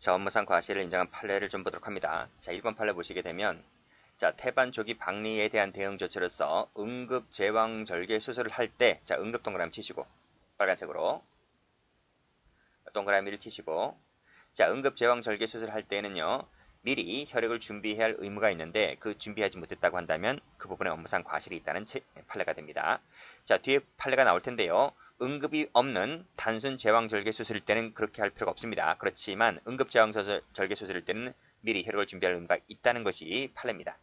자, 업무상 과실을 인정한 판례를 좀 보도록 합니다. 자, 1번 판례 보시게 되면, 자, 태반 조기 박리에 대한 대응 조치로서 응급 제왕 절개 수술을 할 때, 자, 응급 동그라미 치시고, 빨간색으로 동그라미를 치시고, 자, 응급 제왕 절개 수술을 할 때는요, 미리 혈액을 준비해야 할 의무가 있는데 그 준비하지 못했다고 한다면 그 부분에 업무상 과실이 있다는 판례가 됩니다. 자, 뒤에 판례가 나올 텐데요. 응급이 없는 단순 제왕절개 수술일 때는 그렇게 할 필요가 없습니다. 그렇지만 응급 제왕절개 수술일 때는 미리 혈액을 준비할 의무가 있다는 것이 판례입니다.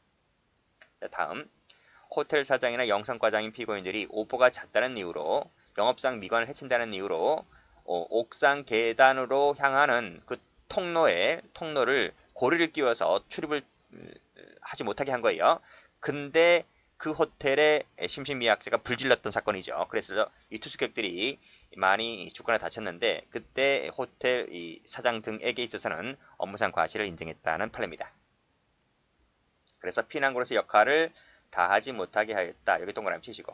자, 다음 호텔 사장이나 영상과장인 피고인들이 오보가 잦다는 이유로 영업상 미관을 해친다는 이유로 옥상 계단으로 향하는 그 통로를 고리를 끼워서 출입을 하지 못하게 한 거예요. 근데 그 호텔에 심신미약자가 불질렀던 사건이죠. 그래서 이 투숙객들이 많이 죽거나 다쳤는데 그때 호텔 사장 등에게 있어서는 업무상 과실을 인정했다는 판례입니다. 그래서 피난구로서의 역할을 다하지 못하게 하였다. 여기 동그라미 치시고.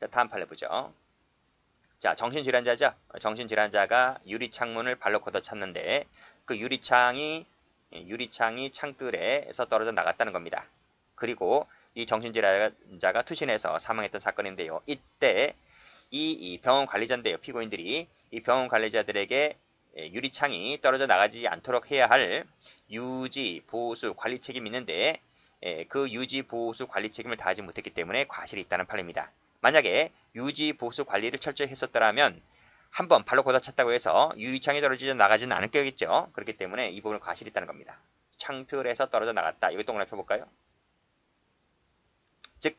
자, 다음 판례 보죠. 자, 정신질환자죠. 정신질환자가 유리창문을 발로 걷어찼는데 그 유리창이 창틀에서 떨어져 나갔다는 겁니다. 그리고 이 정신질환자가 투신해서 사망했던 사건인데요. 이때 이 병원 관리자인데요. 피고인들이 이 병원 관리자들에게 유리창이 떨어져 나가지 않도록 해야 할 유지, 보수, 관리 책임이 있는데 그 유지, 보수, 관리 책임을 다하지 못했기 때문에 과실이 있다는 판례입니다. 만약에 유지, 보수, 관리를 철저히 했었더라면 한번 발로 걷어찼다고 해서 유리창이 떨어져 나가지는 않을 거겠죠. 그렇기 때문에 이 부분은 과실이 있다는 겁니다. 창틀에서 떨어져 나갔다. 이거 동그라미 펴볼까요? 즉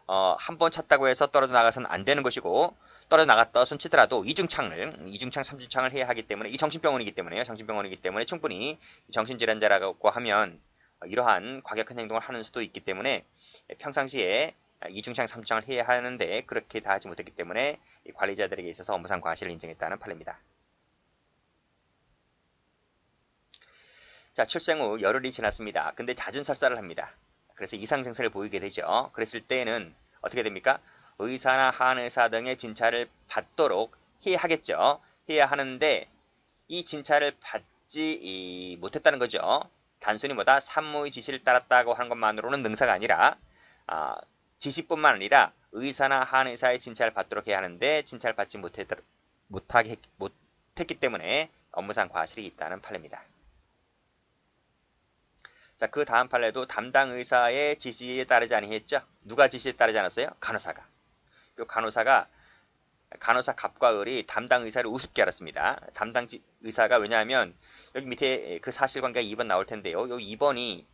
한 번 찼다고 해서 떨어져 나가서는 안 되는 것이고 떨어져 나갔다 손 치더라도 이중창, 3중창을 해야 하기 때문에 이 정신병원이기 때문에 충분히 정신질환자라고 하면 이러한 과격한 행동을 하는 수도 있기 때문에 평상시에 이중창, 3중창을 해야 하는데 그렇게 다 하지 못했기 때문에 관리자들에게 있어서 업무상 과실을 인정했다는 판례입니다. 자, 출생 후 열흘이 지났습니다. 근데 잦은 설사를 합니다. 그래서 이상 증세를 보이게 되죠. 그랬을 때는 어떻게 됩니까? 의사나 한의사 등의 진찰을 받도록 해야 하겠죠. 해야 하는데 이 진찰을 받지 못했다는 거죠. 단순히 산모의 지시를 따랐다고 하는 것만으로는 능사가 아니라 지시뿐만 아니라 의사나 한의사의 진찰을 받도록 해야 하는데 진찰을 받지 못했기 때문에 업무상 과실이 있다는 판례입니다. 자, 그 다음 판례도 담당 의사의 지시에 따르지 아니했죠. 누가 지시에 따르지 않았어요? 간호사가. 이 간호사 갑과 을이 담당 의사를 우습게 알았습니다. 담당 의사가 왜냐하면 여기 밑에 그 사실관계가 2번 나올 텐데요. 여기 2번이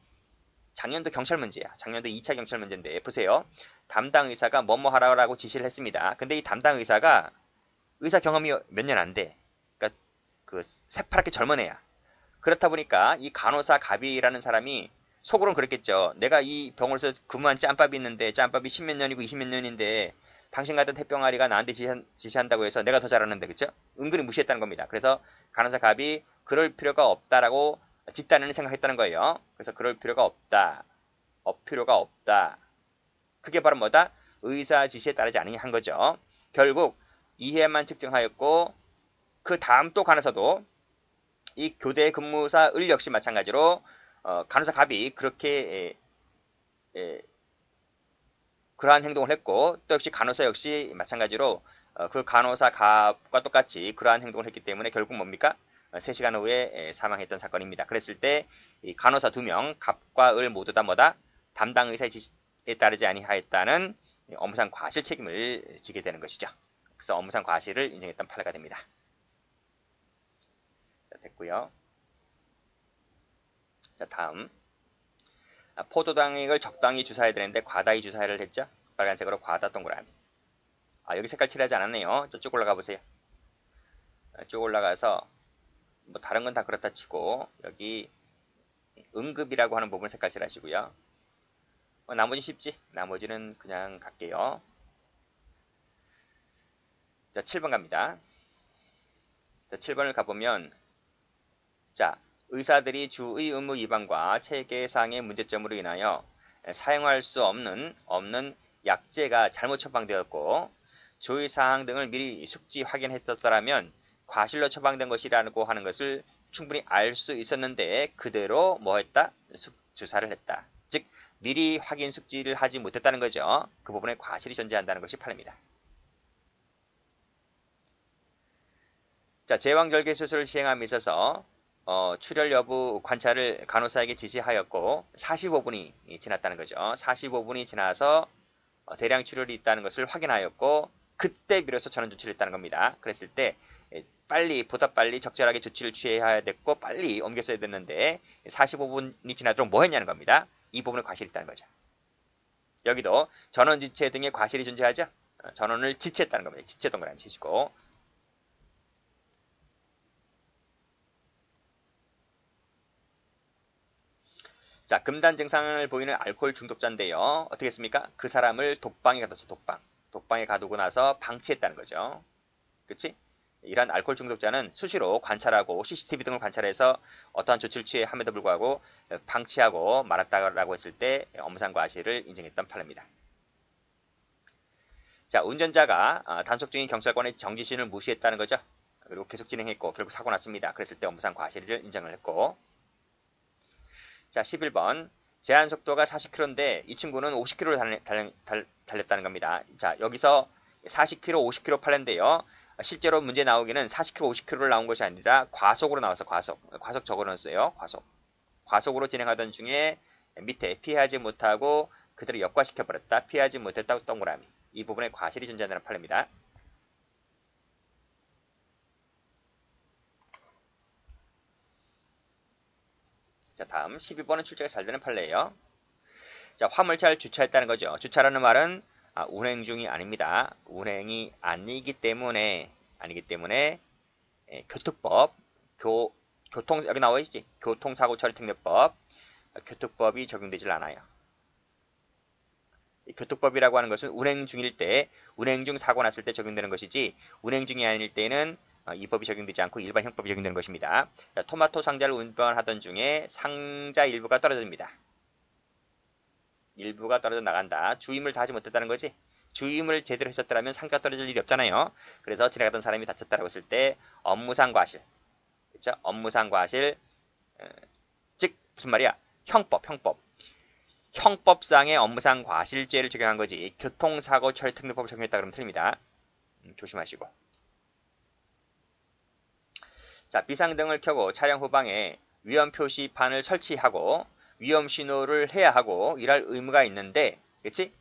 작년도 경찰 문제야. 작년도 2차 경찰 문제인데 보세요. 담당 의사가 뭐뭐 하라고 지시를 했습니다. 근데 이 담당 의사가 의사 경험이 몇 년 안 돼. 그러니까 그 새파랗게 젊은 애야. 그렇다 보니까 이 간호사 갑이라는 사람이 속으로는 그랬겠죠. 내가 이 병원에서 근무한 짬밥이 있는데 짬밥이 10몇 년이고 20몇 년인데 당신 같은 태병아리가 나한테 지시한다고 해서 내가 더 잘하는데 그쵸? 은근히 무시했다는 겁니다. 그래서 간호사 갑이 그럴 필요가 없다라고 집단을 생각했다는 거예요. 그래서 그럴 필요가 없다. 필요가 없다. 그게 바로 뭐다? 의사 지시에 따르지 않은 거죠. 결국 이해만 측정하였고 그 다음 또 간호사도 이 교대 근무사 을 역시 마찬가지로 간호사 갑이 그렇게 그러한 행동을 했고 또 역시 간호사 역시 마찬가지로 그 간호사 갑과 똑같이 그러한 행동을 했기 때문에 결국 뭡니까? 3시간 후에 사망했던 사건입니다. 그랬을 때 이 간호사 2명 갑과 을 모두 다 담당 의사의 지시에 따르지 아니하였다는 업무상 과실 책임을 지게 되는 것이죠. 그래서 업무상 과실을 인정했던 판례가 됩니다. 자, 됐고요. 자, 다음 포도당액을 적당히 주사해야 되는데 과다히 주사를 했죠. 빨간색으로 과다 동그라미. 여기 색깔 칠하지 않았네요. 쭉 올라가 보세요. 쭉 올라가서 다른 건 다 그렇다 치고 여기 응급이라고 하는 부분 색깔 칠하시고요. 나머지 쉽지? 나머지는 그냥 갈게요. 자, 7번 갑니다. 자, 7번을 가보면 자, 의사들이 주의 의무 위반과 체계상의 문제점으로 인하여 사용할 수 없는 약제가 잘못 처방되었고 주의사항 등을 미리 숙지 확인했었더라면 과실로 처방된 것이라고 하는 것을 충분히 알 수 있었는데 그대로 뭐 했다? 주사를 했다. 즉 미리 확인 숙지를 하지 못했다는 거죠. 그 부분에 과실이 존재한다는 것이 판례입니다. 자, 제왕절개 수술을 시행함에 있어서 출혈 여부 관찰을 간호사에게 지시하였고 45분이 지났다는 거죠. 45분이 지나서 대량 출혈이 있다는 것을 확인하였고 그때 비로소 전원 조치를 했다는 겁니다. 그랬을 때 보다 빨리 적절하게 조치를 취해야 됐고 빨리 옮겼어야 됐는데 45분이 지나도록 뭐 했냐는 겁니다. 이 부분에 과실이 있다는 거죠. 여기도 전원 지체 등의 과실이 존재하죠. 전원을 지체했다는 겁니다. 지체 동그라미 치시고 자, 금단 증상을 보이는 알코올 중독자인데요. 어떻게 했습니까? 그 사람을 독방에 가뒀어. 독방에 가두고 나서 방치했다는 거죠. 그치? 이러한 알코올 중독자는 수시로 관찰하고 CCTV 등을 관찰해서 어떠한 조치를 취함에도 불구하고 방치하고 말았다라고 했을 때 업무상 과실을 인정했던 판례입니다. 자, 운전자가 단속 중인 경찰관의 정지신을 무시했다는 거죠. 그리고 계속 진행했고 결국 사고 났습니다. 그랬을 때 업무상 과실을 인정을 했고 자, 11번 제한 속도가 40km인데 이 친구는 50km를 달렸다는 겁니다. 자, 여기서 40km, 50km 판례인데요. 실제로 문제 나오기는 40km, 50km를 나온 것이 아니라 과속으로 나와서 과속 적어놨어요. 과속으로 진행하던 중에 밑에 피하지 못하고 그대로 역과시켜버렸다. 피하지 못했다고 동그라미. 이 부분에 과실이 존재한다는 판례입니다. 자, 다음 12번은 출제가 잘 되는 판례예요. 자, 화물차를 주차했다는 거죠. 주차라는 말은 운행 중이 아닙니다. 운행이 아니기 때문에 교특법, 교통 여기 나와 있지. 교통사고 처리 특례법, 교특법이 적용되질 않아요. 이 교특법이라고 하는 것은 운행 중일 때, 운행 중 사고 났을 때 적용되는 것이지 운행 중이 아닐 때는 이 법이 적용되지 않고 일반 형법이 적용되는 것입니다. 자, 토마토 상자를 운반하던 중에 상자 일부가 떨어집니다. 일부가 떨어져 나간다. 주임을 다하지 못했다는 거지. 주임을 제대로 했었더라면 상자가 떨어질 일이 없잖아요. 그래서 지나가던 사람이 다쳤다라고 했을 때 업무상 과실. 그렇죠? 업무상 과실. 즉 무슨 말이야? 형법상의 업무상 과실죄를 적용한 거지. 교통사고 처리 특례법을 적용했다 그러면 틀립니다. 조심하시고. 자, 비상등을 켜고 차량 후방에 위험 표시판을 설치하고 위험 신호를 해야 하고 이럴 의무가 있는데, 그렇지?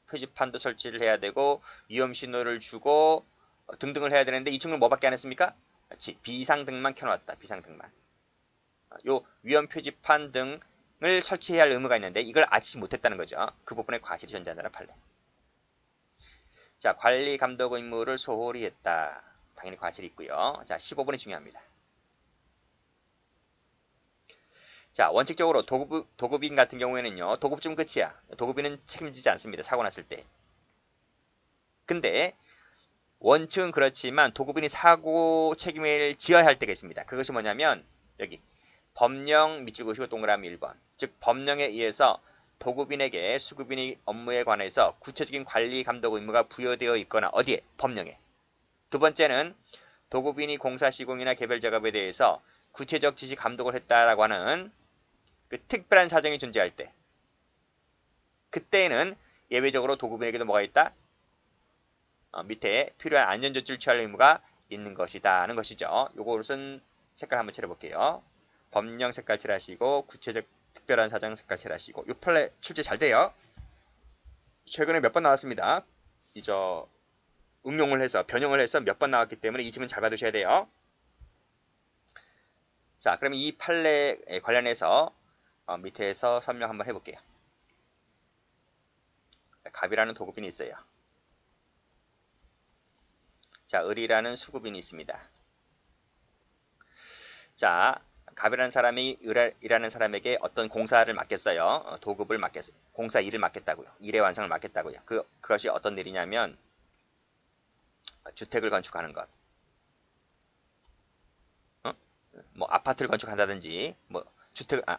표지판도 설치를 해야 되고 위험 신호를 주고 등등을 해야 되는데 이 친구는 뭐밖에 안 했습니까? 그렇지. 비상등만 켜놓았다. 비상등만. 요 위험 표지판 등을 설치해야 할 의무가 있는데 이걸 아직 못했다는 거죠. 그 부분에 과실이 존재한다는 판례. 자, 관리 감독 의무를 소홀히 했다. 당연히 과실이 있고요. 자, 15번이 중요합니다. 자, 원칙적으로 도급인 같은 경우에는요. 도급쯤 끝이야. 도급인은 책임지지 않습니다. 사고 났을 때. 근데 원칙은 그렇지만 도급인이 사고 책임을 지어야 할 때가 있습니다. 그것이 뭐냐면 여기 법령 밑줄 그으시고 동그라미 1번. 즉 법령에 의해서 도급인에게 수급인의 업무에 관해서 구체적인 관리 감독 의무가 부여되어 있거나 어디에? 법령에. 두 번째는 도급인이 공사 시공이나 개별 작업에 대해서 구체적 지시 감독을 했다라고 하는 그 특별한 사정이 존재할 때 그때에는 예외적으로 도급인에게도 뭐가 있다? 밑에 필요한 안전조치를 취할 의무가 있는 것이다 하는 것이죠. 요것은 색깔 한번 칠해볼게요. 법령 색깔 칠하시고 구체적 특별한 사정 색깔 칠하시고 요 판례 출제 잘 돼요. 최근에 몇 번 나왔습니다. 응용을 해서 변형을 해서 몇 번 나왔기 때문에 이 질문 잘 받으셔야 돼요. 자, 그러면 이 판례에 관련해서 밑에서 설명 한번 해볼게요. 자, 갑이라는 도급인이 있어요. 자, 을이라는 수급인이 있습니다. 자, 갑이라는 사람이 을이라는 사람에게 어떤 공사를 맡겼어요. 도급을 맡겼어요. 공사 일을 맡겼다고요. 일의 완성을 맡겼다고요. 그것이 어떤 일이냐면 주택을 건축하는 것. 뭐 아파트를 건축한다든지 뭐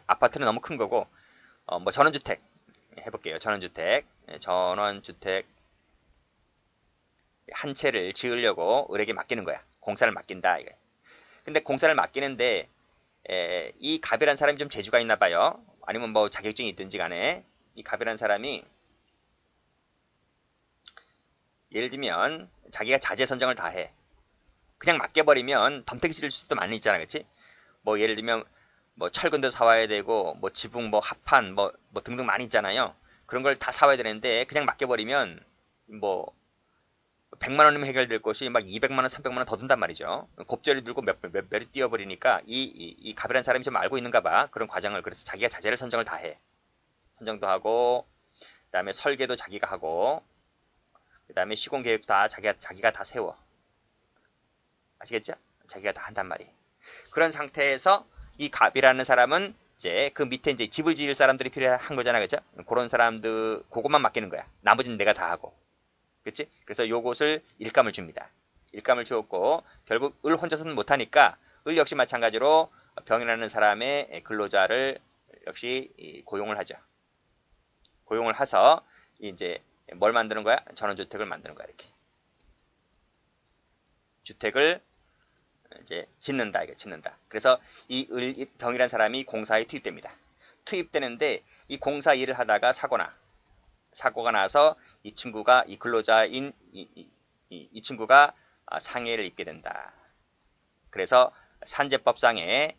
아파트는 너무 큰 거고 뭐 전원주택 해볼게요. 전원주택 한 채를 지으려고 을에게 맡기는 거야. 공사를 맡긴다. 이거. 근데 공사를 맡기는데 이 갑이란 사람이 좀 재주가 있나 봐요. 아니면 뭐 자격증이 있든지 간에 이 갑이란 사람이 예를 들면 자기가 자재선정을 다 해. 그냥 맡겨버리면 덤태기 칠 수도 많이 있잖아. 그치? 뭐 예를 들면 뭐 철근도 사와야 되고 뭐 지붕 뭐 합판 뭐 등등 많이 있잖아요. 그런 걸 다 사와야 되는데 그냥 맡겨버리면 뭐 100만 원이면 해결될 것이 막 200만 원, 300만 원 더 든단 말이죠. 곱절이 들고 몇 배로 뛰어버리니까 이 갑이라는 사람이 좀 알고 있는가 봐. 그런 과정을. 그래서 자기가 자재를 선정을 다 해. 선정도 하고 그다음에 설계도 자기가 하고 그다음에 시공 계획도 다 자기가 다 세워. 아시겠죠? 자기가 다 한단 말이에요. 그런 상태에서 이 갑이라는 사람은 이제 그 밑에 이제 집을 지을 사람들이 필요한 거잖아. 그죠? 그런 사람들 그것만 맡기는 거야. 나머지는 내가 다 하고. 그치? 그래서 요것을 일감을 줍니다. 일감을 주었고 결국 을 혼자서는 못하니까 을 역시 마찬가지로 병이라는 사람의 근로자를 역시 고용을 하죠. 고용을 해서 이제 뭘 만드는 거야? 전원주택을 만드는 거야. 이렇게 주택을 이제 짓는다. 이거 짓는다. 그래서 이 병이라는 사람이 공사에 투입됩니다. 투입되는데 이 공사 일을 하다가 사고가 나서 이 친구가 이 근로자인 이 친구가 상해를 입게 된다. 그래서 산재법상의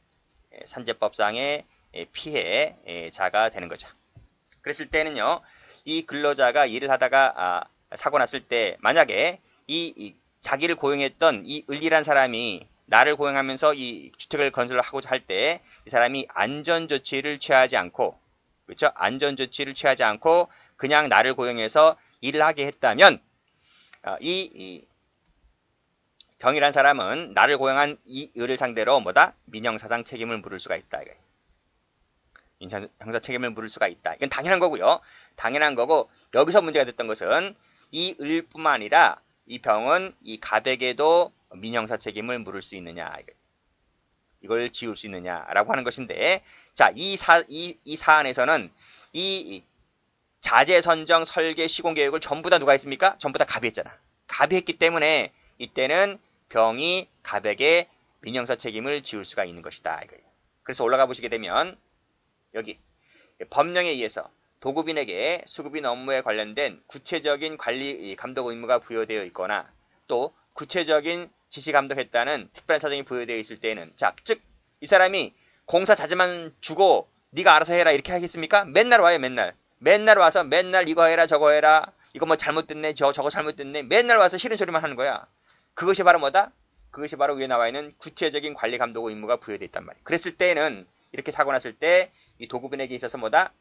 피해자가 되는 거죠. 그랬을 때는요, 이 근로자가 일을 하다가 사고 났을 때 만약에 이 자기를 고용했던 이 을이란 사람이 나를 고용하면서 이 주택을 건설하고자 할 때 이 사람이 안전조치를 취하지 않고 그렇죠? 안전조치를 취하지 않고 그냥 나를 고용해서 일을 하게 했다면 이 병이란 사람은 나를 고용한 이 을을 상대로 뭐다? 민형사상 책임을 물을 수가 있다. 형사 책임을 물을 수가 있다. 이건 당연한 거고요. 당연한 거고 여기서 문제가 됐던 것은 이 을뿐만 아니라 이 병은 이 갑에게도 민형사 책임을 물을 수 있느냐. 이걸 지울 수 있느냐라고 하는 것인데 자, 이 사안에서는 이 자재 선정, 설계, 시공 계획을 전부 다 누가 했습니까? 전부 다 갑이 했잖아. 갑이 했기 때문에 이때는 병이 갑에게 민형사 책임을 지울 수가 있는 것이다. 그래서 올라가 보시게 되면 여기 법령에 의해서 도급인에게 수급인 업무에 관련된 구체적인 관리 감독 의무가 부여되어 있거나 또 구체적인 지시 감독했다는 특별한 사정이 부여되어 있을 때에는 자, 즉 이 사람이 공사 자재만 주고 네가 알아서 해라 이렇게 하겠습니까? 맨날 와요. 맨날 와서 맨날 이거 해라 저거 해라 이거 뭐 잘못됐네 저거 잘못됐네 맨날 와서 싫은 소리만 하는 거야. 그것이 바로 뭐다? 그것이 바로 위에 나와 있는 구체적인 관리 감독 의무가 부여되어 있단 말이야. 그랬을 때는 이렇게 사고 났을 때 이 도급인에게 있어서 뭐다?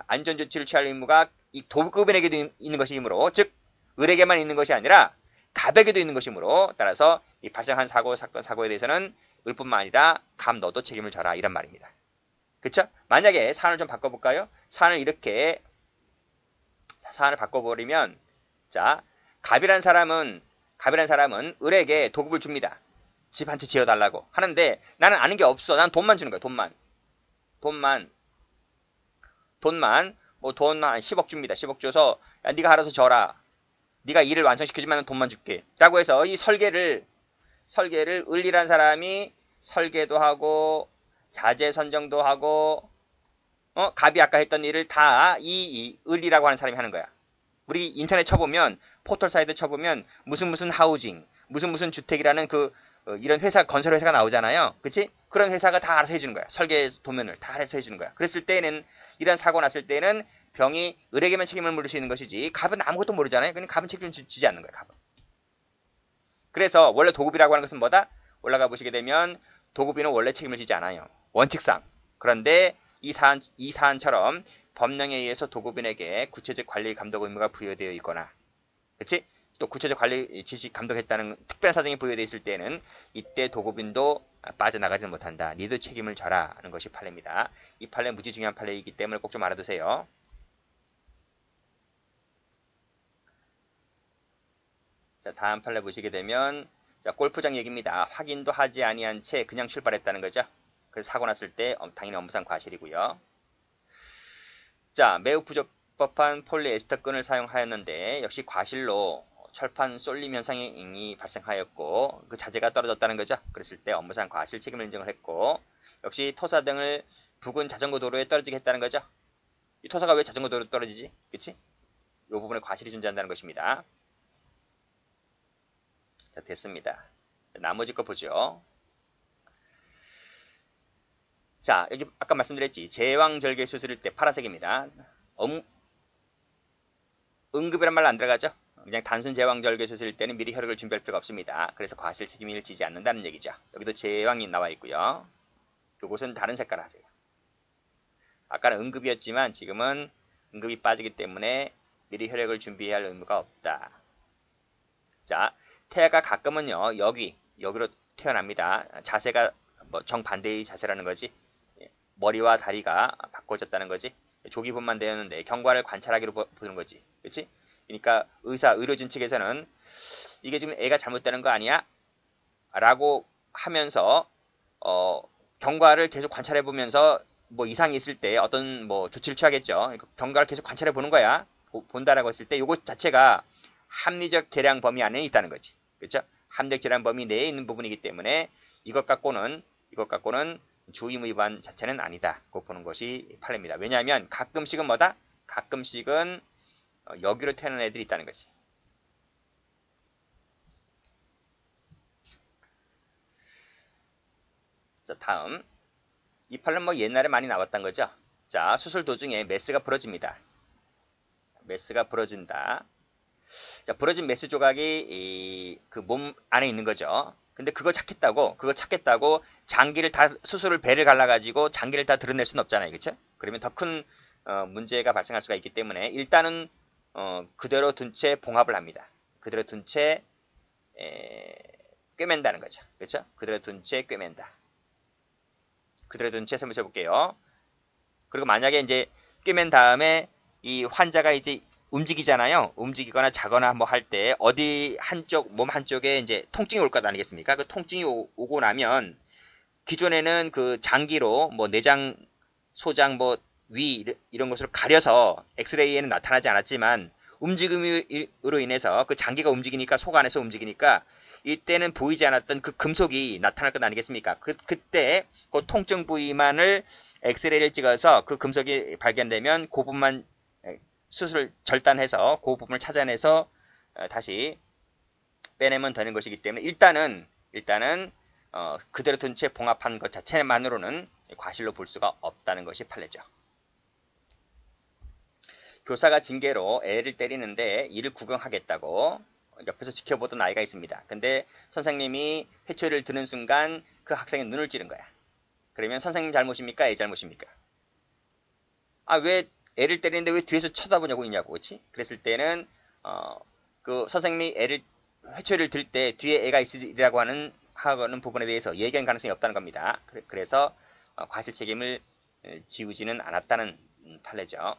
안전조치를 취할 의무가 이 도급인에게도 있는 것이므로 즉 을에게만 있는 것이 아니라 갑에게도 있는 것이므로 따라서 이 발생한 사고에 대해서는 을뿐만 아니라 갑 너도 책임을 져라 이런 말입니다. 그쵸? 만약에 사안을 좀 바꿔볼까요? 사안을 바꿔버리면 자 갑이란 사람은 을에게 도급을 줍니다. 집 한 채 지어달라고 하는데 나는 아는 게 없어. 난 돈만 주는 거야. 돈만 뭐 돈 한 10억 줍니다. 10억 줘서 야, 네가 알아서 져라. 네가 일을 완성시켜주면 돈만 줄게. 라고 해서 이 설계를 을이란 사람이 설계도 하고 자재 선정도 하고 갑이 아까 했던 일을 다 이 을이라고 하는 사람이 하는 거야. 우리 인터넷 쳐보면 포털 사이트 쳐보면 무슨 하우징 무슨 주택이라는 이런 회사 건설 회사가 나오잖아요. 그치? 그런 회사가 다 알아서 해주는 거야. 설계 도면을 다 알아서 해주는 거야. 그랬을 때는 이런 사고 났을 때는 병이 을에게만 책임을 물을 수 있는 것이지 갑은 아무것도 모르잖아요. 그냥 갑은 책임을 지지 않는 거야. 갑은. 그래서 원래 도급이라고 하는 것은 뭐다? 올라가 보시게 되면 도급인은 원래 책임을 지지 않아요. 원칙상. 그런데 이 사안처럼 법령에 의해서 도급인에게 구체적 관리 감독 의무가 부여되어 있거나 그치? 또 구체적 관리 지시 감독했다는 특별한 사정이 부여되어 있을 때는 이때 도급인도 빠져나가지 못한다. 니도 책임을 져라 하는 것이 판례입니다. 이 판례 무지 중요한 판례이기 때문에 꼭 좀 알아두세요. 자, 다음 판례 보시게 되면 자, 골프장 얘기입니다. 확인도 하지 아니한 채 그냥 출발했다는 거죠. 그래서 사고 났을 때 당연히 업무상 과실이고요. 자, 매우 부적법한 폴리에스터 끈을 사용하였는데 역시 과실로 철판 쏠림 현상이 발생하였고 그 자재가 떨어졌다는 거죠. 그랬을 때 업무상 과실 책임을 인정을 했고 역시 토사 등을 부근 자전거 도로에 떨어지게 했다는 거죠. 이 토사가 왜 자전거 도로에 떨어지지? 그치? 이 부분에 과실이 존재한다는 것입니다. 자, 됐습니다. 나머지 거 보죠. 자, 여기 아까 말씀드렸지. 제왕절개 수술일 때 파란색입니다. 응급이란 말 안 들어가죠. 그냥 단순 제왕절개 수술일 때는 미리 혈액을 준비할 필요가 없습니다. 그래서 과실 책임을 지지 않는다는 얘기죠. 여기도 제왕이 나와 있고요. 이곳은 다른 색깔 하세요. 아까는 응급이었지만 지금은 응급이 빠지기 때문에 미리 혈액을 준비해야 할 의무가 없다. 자, 태아가 가끔은요 여기로 태어납니다. 자세가 뭐 정반대의 자세라는 거지. 머리와 다리가 바꿔졌다는 거지. 조기분만 되었는데 경과를 관찰하기로 보는 거지. 그렇지? 그러니까 의료진 측에서는 이게 지금 애가 잘못되는 거 아니야? 라고 하면서 경과를 계속 관찰해 보면서 뭐 이상이 있을 때 어떤 뭐 조치를 취하겠죠. 경과를 계속 관찰해 보는 거야. 본다라고 했을 때 이것 자체가 합리적 재량 범위 안에 있다는 거지. 그렇죠? 합리적 재량 범위 내에 있는 부분이기 때문에 이것 갖고는 주의무 위반 자체는 아니다. 고 보는 것이 판례입니다. 왜냐하면 가끔씩은 뭐다? 가끔씩은 여기로 태어난 애들이 있다는 거지. 자, 다음. 이 판례는 뭐 옛날에 많이 나왔던 거죠. 자, 수술 도중에 메스가 부러집니다. 메스가 부러진다. 자, 부러진 메스 조각이 그 몸 안에 있는 거죠. 근데 그거 찾겠다고 장기를 다 수술을 배를 갈라가지고 장기를 다 드러낼 수는 없잖아요. 그렇죠? 그러면 더 큰 문제가 발생할 수가 있기 때문에 일단은 그대로 둔 채 봉합을 합니다. 그대로 둔 채 꿰맨다는 거죠. 그렇죠? 그대로 둔 채 꿰맨다. 그대로 둔 채 설명해 볼게요. 그리고 만약에 이제 꿰맨 다음에 이 환자가 이제 움직이잖아요. 움직이거나 자거나 뭐 할 때 어디 몸 한쪽에 이제 통증이 올 것 아니겠습니까? 그 통증이 오고 나면 기존에는 그 장기로 뭐 내장, 소장, 뭐 위 이런 것으로 가려서 엑스레이에는 나타나지 않았지만 움직임으로 인해서 그 장기가 움직이니까 속 안에서 움직이니까 이때는 보이지 않았던 그 금속이 나타날 것 아니겠습니까? 그때 그 통증 부위만을 엑스레이를 찍어서 그 금속이 발견되면 그 부분만 수술을 절단해서 그 부분을 찾아내서 다시 빼내면 되는 것이기 때문에 일단은 그대로 둔 채 봉합한 것 자체만으로는 과실로 볼 수가 없다는 것이 판례죠. 교사가 징계로 애를 때리는데 이를 구경하겠다고 옆에서 지켜보던 아이가 있습니다. 근데 선생님이 회초리를 드는 순간 그 학생의 눈을 찌른 거야. 그러면 선생님 잘못입니까? 애 잘못입니까? 아, 왜 애를 때리는데 왜 뒤에서 쳐다보냐고 있냐고, 그렇지? 그랬을 때는 그 선생님이 애를 회초리를 들 때 뒤에 애가 있으리라고 하는 부분에 대해서 얘기한 가능성이 없다는 겁니다. 그래서 과실 책임을 지우지는 않았다는 판례죠.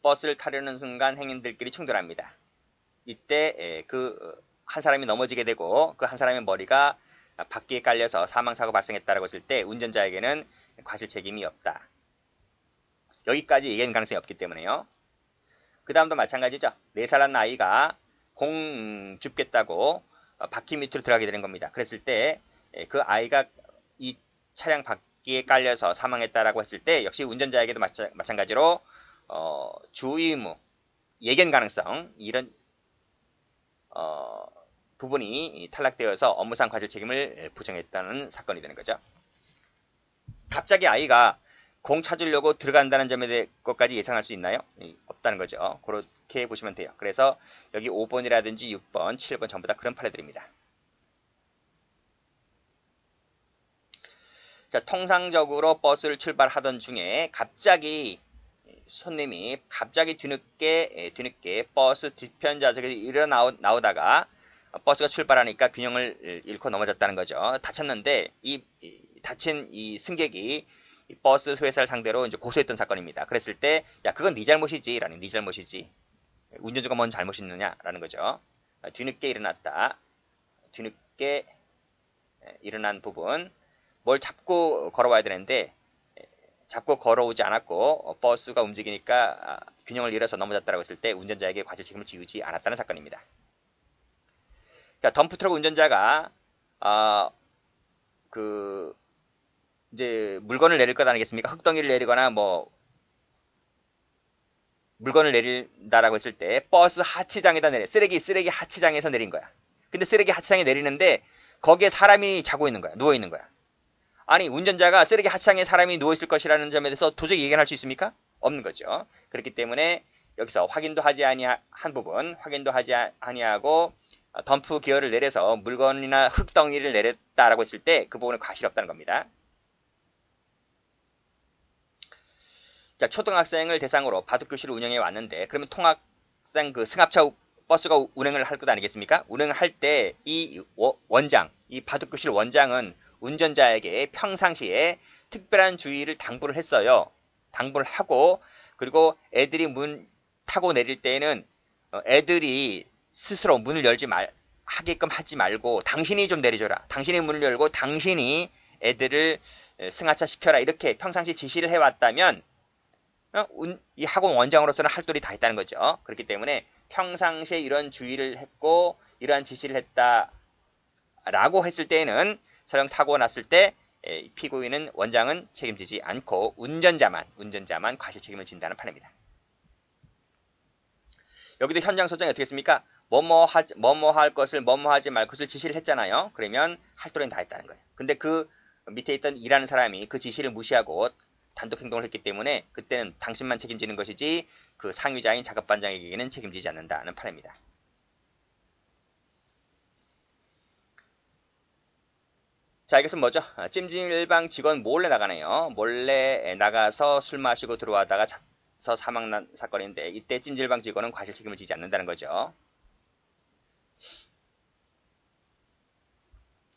버스를 타려는 순간 행인들끼리 충돌합니다. 이때 그 한 사람이 넘어지게 되고 그 한 사람의 머리가 바퀴에 깔려서 사망사고 발생했다고 했을 때 운전자에게는 과실 책임이 없다. 여기까지 얘기하는 가능성이 없기 때문에요. 그 다음도 마찬가지죠. 4살 난 아이가 공 줍겠다고 바퀴 밑으로 들어가게 되는 겁니다. 그랬을 때 그 아이가 이 차량 바퀴에 깔려서 사망했다라고 했을 때 역시 운전자에게도 마찬가지로 주의무, 예견 가능성 이런 부분이 탈락되어서 업무상 과실 책임을 부정했다는 사건이 되는 거죠. 갑자기 아이가 공 찾으려고 들어간다는 점에 대해 것까지 예상할 수 있나요? 없다는 거죠. 그렇게 보시면 돼요. 그래서 여기 5번이라든지 6번, 7번 전부 다 그런 판례들입니다. 자, 통상적으로 버스를 출발하던 중에 갑자기 손님이 뒤늦게 버스 뒤편 좌석에서 일어나오다가 버스가 출발하니까 균형을 잃고 넘어졌다는 거죠. 다쳤는데 이 다친 이 승객이 버스 회사를 상대로 이제 고소했던 사건입니다. 그랬을 때, 야, 그건 네 잘못이지. 네 잘못이지. 운전자가 뭔 잘못이 있느냐라는 거죠. 뒤늦게 일어났다. 뒤늦게 일어난 부분. 뭘 잡고 걸어와야 되는데, 잡고 걸어오지 않았고, 버스가 움직이니까 균형을 잃어서 넘어졌다고 했을 때 운전자에게 과실 책임을 지우지 않았다는 사건입니다. 자, 덤프트럭 운전자가 이제 물건을 내릴 것 아니겠습니까? 흙덩이를 내리거나 뭐 물건을 내린다라고 했을 때 버스 하치장에다 쓰레기 하치장에서 내린 거야. 근데 쓰레기 하치장에 내리는데 거기에 사람이 자고 있는 거야. 누워 있는 거야. 아니, 운전자가 쓰레기 하치장에 사람이 누워 있을 것이라는 점에 대해서 도저히 예견할 수 있습니까? 없는 거죠. 그렇기 때문에 여기서 확인도 하지 아니한 부분, 확인도 하지 아니하고 덤프 기어를 내려서 물건이나 흙덩이를 내렸다라고 했을 때 그 부분은 과실이 없다는 겁니다. 자, 초등학생을 대상으로 바둑교실을 운영해 왔는데, 그러면 통학생 그 승합차 버스가 운행을 할 것 아니겠습니까? 운행을 할 때 이 원장, 이 바둑교실 원장은 운전자에게 평상시에 특별한 주의를 당부를 했어요. 당부를 하고, 그리고 애들이 문 타고 내릴 때에는 애들이 스스로 문을 하게끔 하지 말고 당신이 좀 내려줘라. 당신이 문을 열고 당신이 애들을 승하차 시켜라. 이렇게 평상시 지시를 해왔다면 이 학원 원장으로서는 할 도리 다 했다는 거죠. 그렇기 때문에 평상시에 이런 주의를 했고 이러한 지시를 했다라고 했을 때에는 설령 사고가 났을 때 피고인은 원장은 책임지지 않고 운전자만 과실 책임을 진다는 판입니다. 여기도 현장 소장이 어떻게 했습니까? 뭐뭐 할 것을 뭐뭐 하지 말 것을 지시를 했잖아요. 그러면 할 도리는 다 했다는 거예요. 근데 그 밑에 있던 일하는 사람이 그 지시를 무시하고 단독 행동을 했기 때문에 그때는 당신만 책임지는 것이지 그 상위자인 작업반장에게는 책임지지 않는다는 판입니다. 자, 이것은 뭐죠? 찜질방 직원 몰래 나가네요. 몰래 나가서 술 마시고 들어와다가 서 사망난 사건인데 이때 찜질방 직원은 과실 책임을 지지 않는다는 거죠.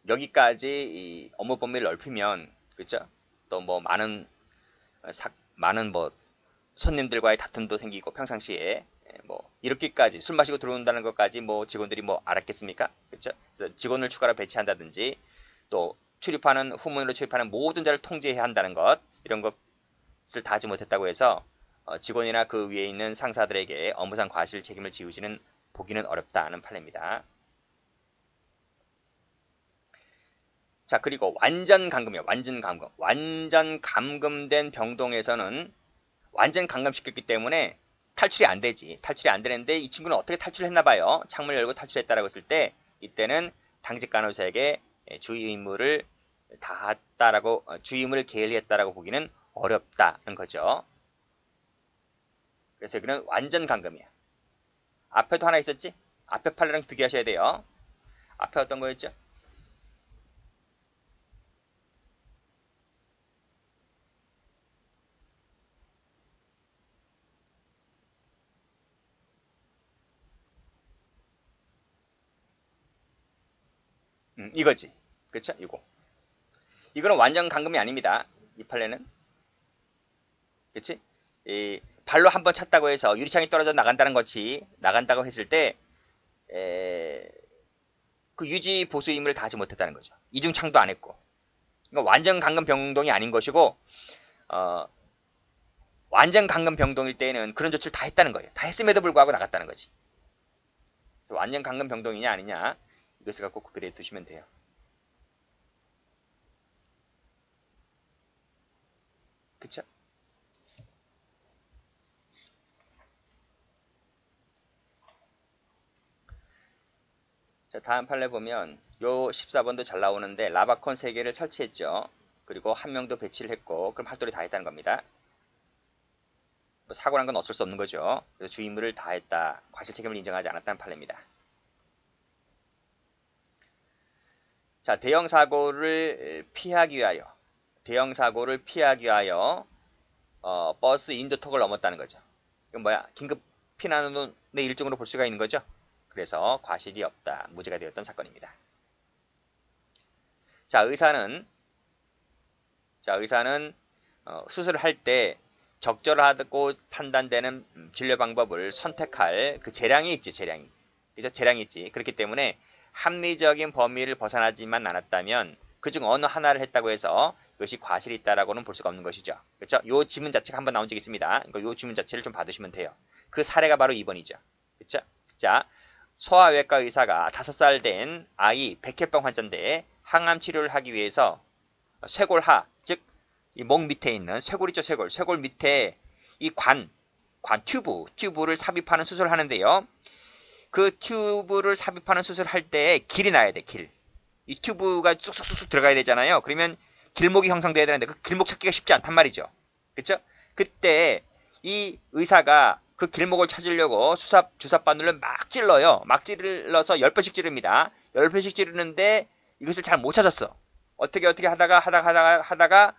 여기까지 이 업무 범위를 넓히면 그렇죠? 또 뭐 많은 뭐 손님들과의 다툼도 생기고 평상시에 뭐 이렇게까지 술 마시고 들어온다는 것까지 뭐 직원들이 뭐 알았겠습니까? 그렇죠? 그래서 직원을 추가로 배치한다든지 또 후문으로 출입하는 모든 자를 통제해야 한다는 것 이런 것을 다 하지 못했다고 해서 직원이나 그 위에 있는 상사들에게 업무상 과실 책임을 지우지는 보기는 어렵다는 판례입니다. 자, 그리고 완전 감금이에요. 완전 감금. 완전 감금된 병동에서는 완전 감금시켰기 때문에 탈출이 안 되지. 탈출이 안 되는데 이 친구는 어떻게 탈출했나 봐요. 창문을 열고 탈출했다라고 했을 때 이때는 당직 간호사에게 주의 의무를 다했다라고 주의 의무를 게을리했다라고 보기는 어렵다는 거죠. 그래서 여기는 완전 감금이야. 앞에도 하나 있었지? 앞에 판례랑 비교하셔야 돼요. 앞에 어떤 거였죠? 이거지. 그쵸? 이거는 완전 감금이 아닙니다. 이 판례는. 그치? 발로 한번 찼다고 해서 유리창이 떨어져 나간다는 것이 나간다고 했을 때 그 유지 보수 임무를 다 하지 못했다는 거죠. 이중창도 안 했고. 그러니까 완전 감금 병동이 아닌 것이고 완전 감금 병동일 때는 그런 조치를 다 했다는 거예요. 다 했음에도 불구하고 나갔다는 거지. 그래서 완전 감금 병동이냐 아니냐 이것을 갖고 구별해 두시면 돼요. 그쵸? 자, 다음 판례 보면 요 14번도 잘 나오는데 라바콘 3개를 설치했죠. 그리고 한 명도 배치를 했고 그럼 할 도리 다 했다는 겁니다. 뭐 사고 난 건 어쩔 수 없는 거죠. 그래서 주의무를 다 했다. 과실 책임을 인정하지 않았다는 판례입니다. 자, 대형 사고를 피하기 위하여 버스 인도턱을 넘었다는 거죠. 이건 뭐야? 긴급 피난의 일종으로 볼 수가 있는 거죠. 그래서 과실이 없다. 무죄가 되었던 사건입니다. 자, 의사는 수술을 할 때 적절하다고 판단되는 진료 방법을 선택할 그 재량이 있지, 그죠? 재량이 있지. 그렇기 때문에 합리적인 범위를 벗어나지만 않았다면 그중 어느 하나를 했다고 해서 이것이 과실이 있다라고는 볼 수가 없는 것이죠. 그렇죠? 요 지문 자체가 한번 나온 적이 있습니다. 요 지문 자체를 좀 봐두시면 돼요. 그 사례가 바로 2번이죠. 그렇죠? 자, 소아외과 의사가 5살 된 아이 백혈병 환자인데 항암 치료를 하기 위해서 쇄골하, 즉 이 목 밑에 있는 쇄골 있죠, 쇄골. 쇄골 밑에 이 튜브를 삽입하는 수술을 하는데요. 그 튜브를 삽입하는 수술을 할 때 길이 나야 돼, 길. 이 튜브가 쑥쑥쑥 들어가야 되잖아요. 그러면 길목이 형성돼야 되는데 그 길목 찾기가 쉽지 않단 말이죠. 그쵸? 그때 이 의사가 그 길목을 찾으려고 주사바늘로 막 찔러요. 막 찔러서 10번씩 찌릅니다. 10번씩 찌르는데 이것을 잘 못 찾았어. 어떻게 하다가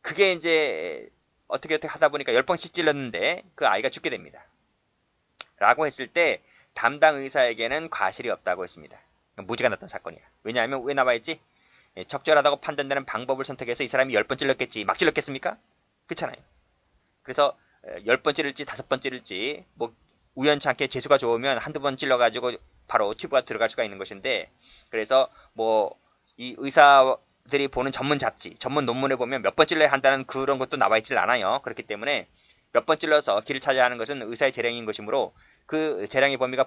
그게 이제 어떻게 하다 보니까 10번씩 찔렀는데 그 아이가 죽게 됩니다. 라고 했을 때 담당 의사에게는 과실이 없다고 했습니다. 무죄가 났던 사건이야. 왜냐하면 왜 나와있지? 적절하다고 판단되는 방법을 선택해서 이 사람이 10번 찔렀겠지. 막 찔렀겠습니까? 그렇잖아요. 그래서 10번 찌를지 5번 찌를지 뭐 우연찮게 재수가 좋으면 한두 번 찔러가지고 바로 튜브가 들어갈 수가 있는 것인데, 그래서 뭐 이 의사들이 보는 전문 잡지, 전문 논문에 보면 몇 번 찔러야 한다는 그런 것도 나와있질 않아요. 그렇기 때문에 몇 번 찔러서 길을 찾아야 하는 것은 의사의 재량인 것이므로 그 재량의 범위가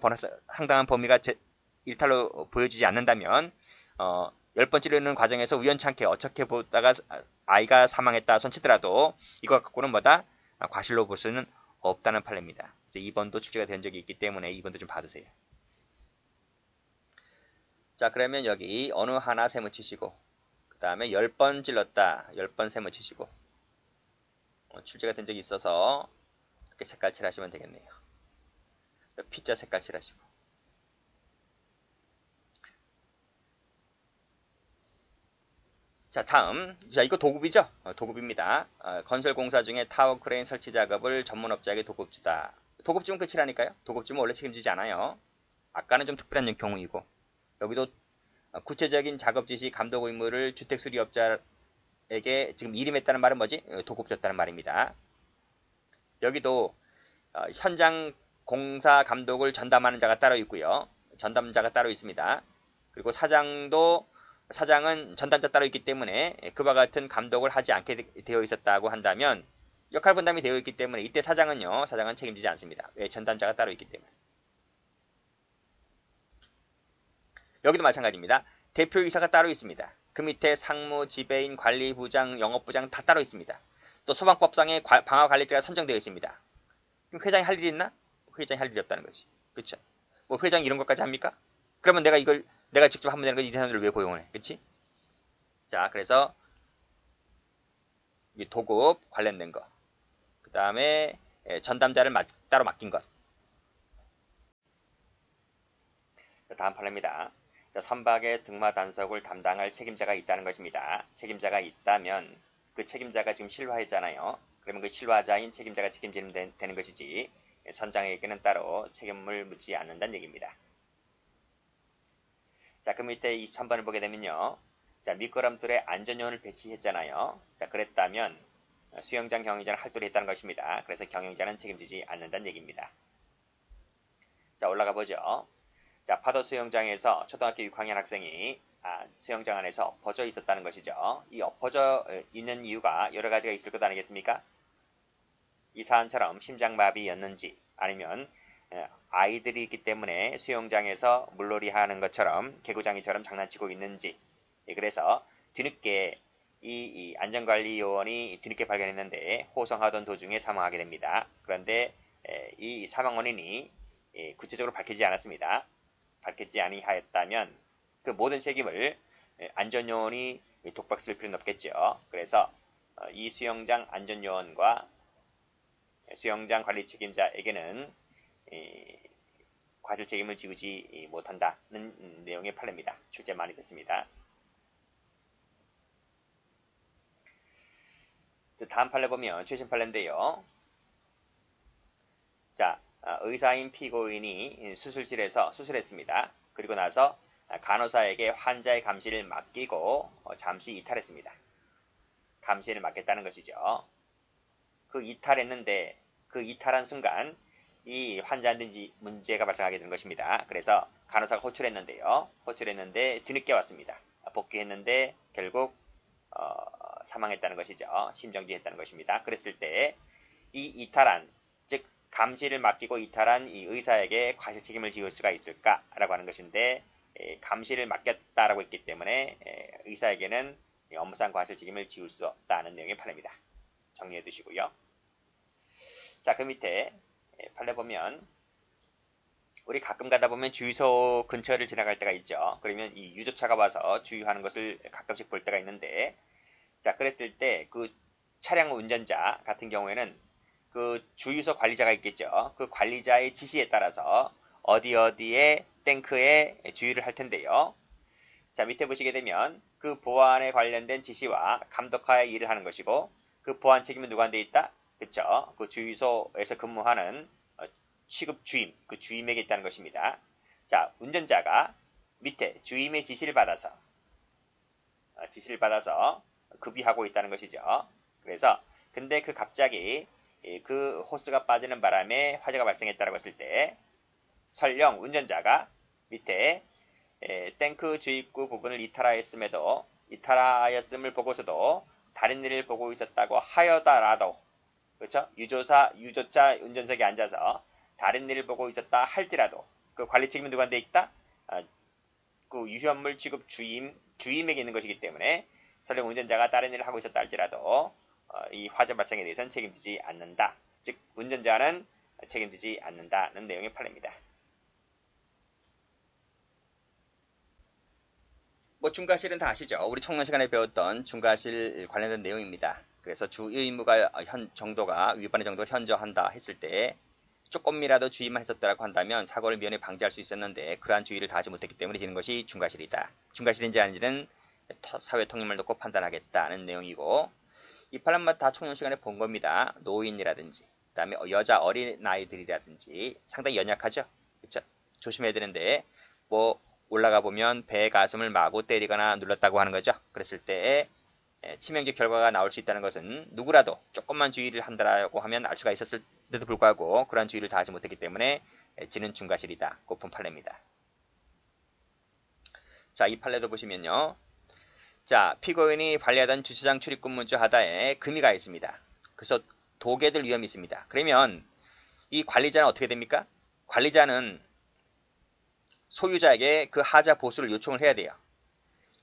상당한 범위가 일탈로 보여지지 않는다면 10번 찌르는 과정에서 우연찮게 어떻게 보다가 아이가 사망했다 손치더라도 이거 갖고는 뭐다? 과실로 볼 수는 없다는 판례입니다. 그래서 2번도 출제가 된 적이 있기 때문에 2번도 좀 봐두세요. 자, 그러면 여기 어느 하나 세모 치시고 그 다음에 10번 찔렀다. 10번 세모 치시고 출제가 된 적이 있어서 이렇게 색깔 칠하시면 되겠네요. P자 색깔 칠하시고. 자, 다음. 자, 이거 도급이죠? 도급입니다. 건설공사 중에 타워 크레인 설치 작업을 전문업자에게 도급주다. 도급주면 끝이라니까요? 도급주면 원래 책임지지 않아요. 아까는 좀 특별한 경우이고, 여기도 구체적인 작업 지시 감독 의무를 주택수리업자에게 지금 일임했다는 말은 뭐지? 도급줬다는 말입니다. 여기도 현장 공사 감독을 전담하는 자가 따로 있고요. 전담자가 따로 있습니다. 그리고 사장은 전담자 따로 있기 때문에 그와 같은 감독을 하지 않게 되어 있었다고 한다면 역할 분담이 되어 있기 때문에 이때 사장은 책임지지 않습니다. 왜? 전담자가 따로 있기 때문에. 여기도 마찬가지입니다. 대표이사가 따로 있습니다. 그 밑에 상무, 지배인, 관리부장, 영업부장 다 따로 있습니다. 또 소방법상에 방화관리자가 선정되어 있습니다. 그럼 회장이 할 일이 있나? 회장이 할 일이 없다는 거지. 그쵸? 뭐 회장이 이런 것까지 합니까? 그러면 내가 직접 하면 되는 거지. 이 사람들을 왜 고용을 해? 그치? 자, 그래서 이 도급 관련된 거. 그 다음에 전담자를 따로 맡긴 것. 다음 판례입니다. 선박의 등마 단속을 담당할 책임자가 있다는 것입니다. 책임자가 있다면 그 책임자가 지금 실화했잖아요. 그러면 그 실화자인 책임자가 책임지면 되는 것이지 선장에게는 따로 책임을 묻지 않는다는 얘기입니다. 자, 그 밑에 23번을 보게 되면요. 자, 미끄럼틀에 안전요원을 배치했잖아요. 자, 그랬다면 수영장 경영자는 할도를 했다는 것입니다. 그래서 경영자는 책임지지 않는다는 얘기입니다. 자, 올라가 보죠. 자, 파도 수영장에서 초등학교 6학년 학생이 수영장 안에서 엎어져 있었다는 것이죠. 이 엎어져 있는 이유가 여러 가지가 있을 것 아니겠습니까? 이 사안처럼 심장마비였는지 아니면 아이들이 있기 때문에 수영장에서 물놀이 하는 것처럼 개구장이처럼 장난치고 있는지. 그래서 뒤늦게 이 안전관리 요원이 뒤늦게 발견했는데 호송하던 도중에 사망하게 됩니다. 그런데 이 사망 원인이 구체적으로 밝히지 않았습니다. 밝히지 아니하였다면 그 모든 책임을 안전요원이 독박 쓸 필요는 없겠죠. 그래서 이 수영장 안전요원과 수영장 관리 책임자에게는 과실 책임을 지우지 못한다는 내용의 판례입니다. 출제 많이 됐습니다. 다음 판례 보면 최신 판례인데요. 자, 의사인 피고인이 수술실에서 수술했습니다. 그리고 나서 간호사에게 환자의 감시를 맡기고 잠시 이탈했습니다. 감시를 맡겠다는 것이죠. 그 이탈했는데 그 이탈한 순간 이 환자한테 문제가 발생하게 된 것입니다. 그래서 간호사가 호출했는데 뒤늦게 왔습니다. 복귀했는데 결국 사망했다는 것이죠. 심정지했다는 것입니다. 그랬을 때 이 이탈한, 즉 감시를 맡기고 이탈한 이 의사에게 과실 책임을 지을 수가 있을까라고 하는 것인데, 감시를 맡겼다라고 했기 때문에 의사에게는 업무상 과실 책임을 지을 수 없다는 내용의 판례입니다. 정리해 두시고요. 자, 그 밑에 판례 보면 우리 가끔 가다 보면 주유소 근처를 지나갈 때가 있죠. 그러면 이 유조차가 와서 주유하는 것을 가끔씩 볼 때가 있는데, 자, 그랬을 때 그 차량 운전자 같은 경우에는 그 주유소 관리자가 있겠죠. 그 관리자의 지시에 따라서 어디에 탱크에 주유를 할 텐데요. 자, 밑에 보시게 되면 그 보안에 관련된 지시와 감독하에 일을 하는 것이고, 그 보안 책임은 누구한테 있다? 그쵸? 그 주유소에서 근무하는 취급 주임, 그 주임에게 있다는 것입니다. 자, 운전자가 밑에 주임의 지시를 받아서 급유하고 있다는 것이죠. 그래서 근데 그 갑자기 그 호스가 빠지는 바람에 화재가 발생했다고 했을 때, 설령 운전자가 밑에 탱크 주입구 부분을 이탈하였음을 보고서도 다른 일을 보고 있었다고 하여더라도, 그렇죠? 유조차 운전석에 앉아서 다른 일을 보고 있었다 할지라도 그 관리 책임은 누구한테 있다? 그 유효물 취급 주임에게 있는 것이기 때문에 설령 운전자가 다른 일을 하고 있었다 할지라도 이 화재 발생에 대해서는 책임지지 않는다. 즉 운전자는 책임지지 않는다는 내용의 판례입니다. 뭐 중과실은 다 아시죠? 우리 청론 시간에 배웠던 중과실 관련된 내용입니다. 그래서 주의무가 정도가 위반의 정도가 현저한다 했을 때 조금이라도 주의만 했었다고 한다면 사고를 미연에 방지할 수 있었는데 그러한 주의를 다하지 못했기 때문에 되는 것이 중과실이다. 중과실인지 아닌지는 사회 통념을 놓고 판단하겠다는 내용이고, 이 판례만 다 청년 시간에 본 겁니다. 노인이라든지 그 다음에 여자 어린아이들이라든지 상당히 연약하죠. 그렇죠? 조심해야 되는데 뭐 올라가 보면 배의 가슴을 마구 때리거나 눌렀다고 하는 거죠. 그랬을 때 치명적 결과가 나올 수 있다는 것은 누구라도 조금만 주의를 한다고 하면 알 수가 있었을때도 불구하고 그러한 주의를 다하지 못했기 때문에 지는 중과실이다. 고픈 판례입니다. 자, 이 판례도 보시면요. 자, 피고인이 관리하던 주차장 출입 근무주 하다에 금이가 있습니다. 그래서 도개될 위험이 있습니다. 그러면 이 관리자는 어떻게 됩니까? 관리자는 소유자에게 그 하자 보수를 요청을 해야 돼요.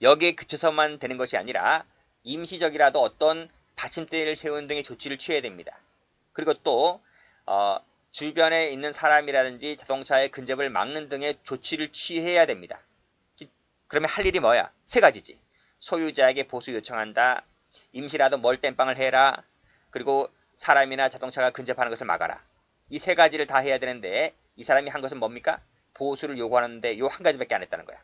여기에 그쳐서만 되는 것이 아니라 임시적이라도 어떤 받침대를 세우는 등의 조치를 취해야 됩니다. 그리고 또 주변에 있는 사람이라든지 자동차의 근접을 막는 등의 조치를 취해야 됩니다. 그러면 할 일이 뭐야? 세 가지지. 소유자에게 보수 요청한다. 임시라도 멀땜빵을 해라. 그리고 사람이나 자동차가 근접하는 것을 막아라. 이 세 가지를 다 해야 되는데 이 사람이 한 것은 뭡니까? 보수를 요구하는데 요 한 가지밖에 안 했다는 거야.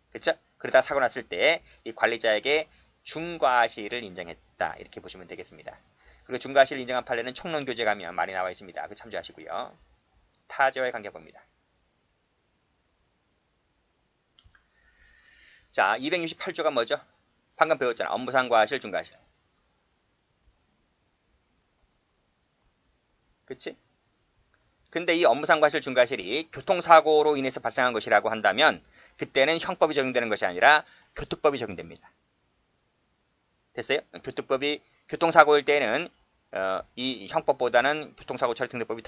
그렇죠? 그러다 사고 났을 때 이 관리자에게 중과실을 인정했다. 이렇게 보시면 되겠습니다. 그리고 중과실을 인정한 판례는 총론교재 가면 많이 나와 있습니다. 그 참조하시고요. 타제와의 관계 봅니다. 자, 268조가 뭐죠? 방금 배웠잖아. 업무상 과실, 중과실. 그치? 근데 이 업무상 과실, 중과실이 교통사고로 인해서 발생한 것이라고 한다면 그때는 형법이 적용되는 것이 아니라 교특법이 적용됩니다. 됐어요? 교통사고일 때는 이 형법보다는 교통사고 처리 특례법이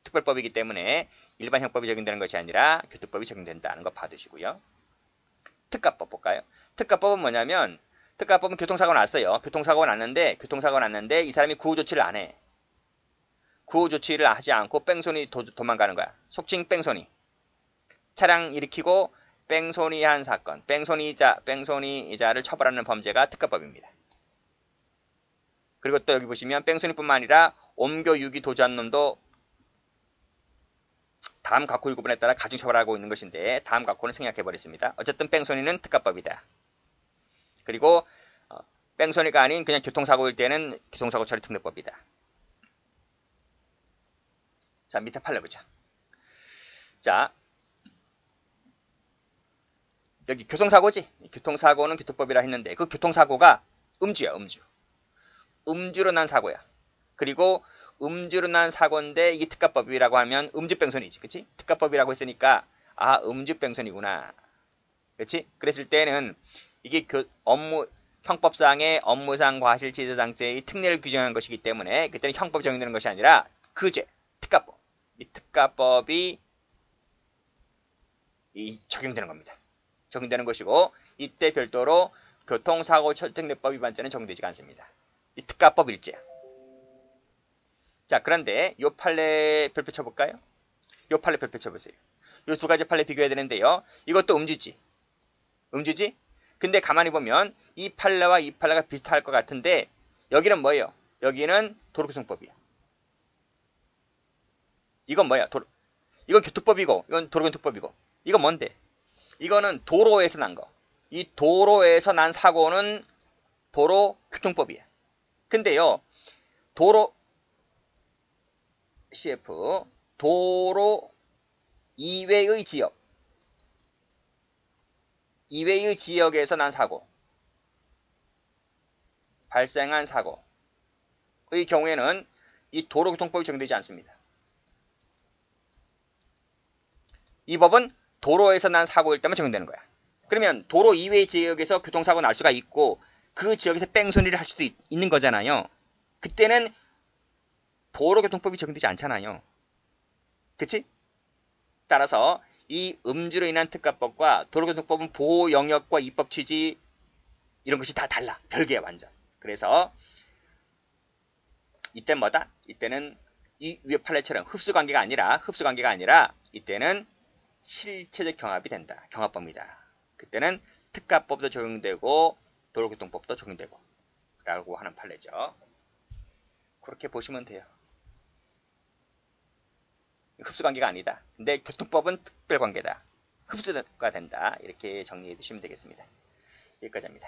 특별법이기 때문에 일반 형법이 적용되는 것이 아니라 교특법이 적용된다는 거 봐두시고요. 특가법 볼까요? 특가법은 뭐냐면 특가법은 교통사고가 났어요. 교통사고가 났는데 이 사람이 구호조치를 안 해. 구호조치를 하지 않고 뺑소니 도망가는 거야. 속칭 뺑소니. 차량 일으키고 뺑소니한 사건, 뺑소니자를 처벌하는 범죄가 특가법입니다. 그리고 또 여기 보시면 뺑소니뿐만 아니라 옴교 유기 도주한 놈도 다음 각호 유구분에 따라 가중처벌하고 있는 것인데 다음 각호는 생략해버렸습니다. 어쨌든 뺑소니는 특가법이다. 그리고 뺑소니가 아닌 그냥 교통사고일 때는 교통사고 처리 특례법이다. 자, 밑에 판례 보자. 자, 여기 교통사고지. 교통사고는 교통법이라 했는데 그 교통사고가 음주야, 음주. 음주로 난 사고야. 그리고 음주로 난 사고인데 이게 특가법이라고 하면 음주뺑소니지. 그치? 특가법이라고 했으니까 아, 음주뺑소니구나. 그치? 그랬을 때는 이게 형법상의 업무상 과실치사상죄의 특례를 규정한 것이기 때문에 그때는 형법이 적용되는 것이 아니라 그 죄, 특가법. 이 특가법이 적용되는 겁니다. 적용되는 것이고 이때 별도로 교통사고 철특례법 위반죄는 적용되지가 않습니다. 이 특가법 일죄야. 자, 그런데 요 판례 별표 쳐볼까요? 요 판례 별표 쳐보세요. 요 두 가지 판례 비교해야 되는데요. 이것도 음주지. 음주지? 근데 가만히 보면 이 판례와 이 판례가 비슷할 것 같은데 여기는 뭐예요? 여기는 도로교통법이야. 이건 뭐야? 이건 교통법이고 이건 도로교통법이고 이건 뭔데? 이거는 도로에서 난 거. 이 도로에서 난 사고는 도로교통법이야. 근데요. 도로 CF 도로 이외의 지역에서 난 사고 발생한 사고의 경우에는 이 도로교통법이 적용되지 않습니다. 이 법은 도로에서 난 사고일 때만 적용되는 거야. 그러면 도로 이외의 지역에서 교통사고 날 수가 있고 그 지역에서 뺑소니를 할 수도 있는 거잖아요. 그때는 도로교통법이 적용되지 않잖아요. 그치? 따라서 이 음주로 인한 특가법과 도로교통법은 보호 영역과 입법 취지 이런 것이 다 달라. 별개야 완전. 그래서 이때는 뭐다? 이때는 이 위의 판례처럼 흡수관계가 아니라 이때는 실체적 경합이 된다. 경합법입니다. 그때는 특가법도 적용되고 도로교통법도 적용되고 라고 하는 판례죠. 그렇게 보시면 돼요. 흡수관계가 아니다. 근데 교통법은 특별관계다. 흡수가 된다. 이렇게 정리해 두시면 되겠습니다. 여기까지입니다.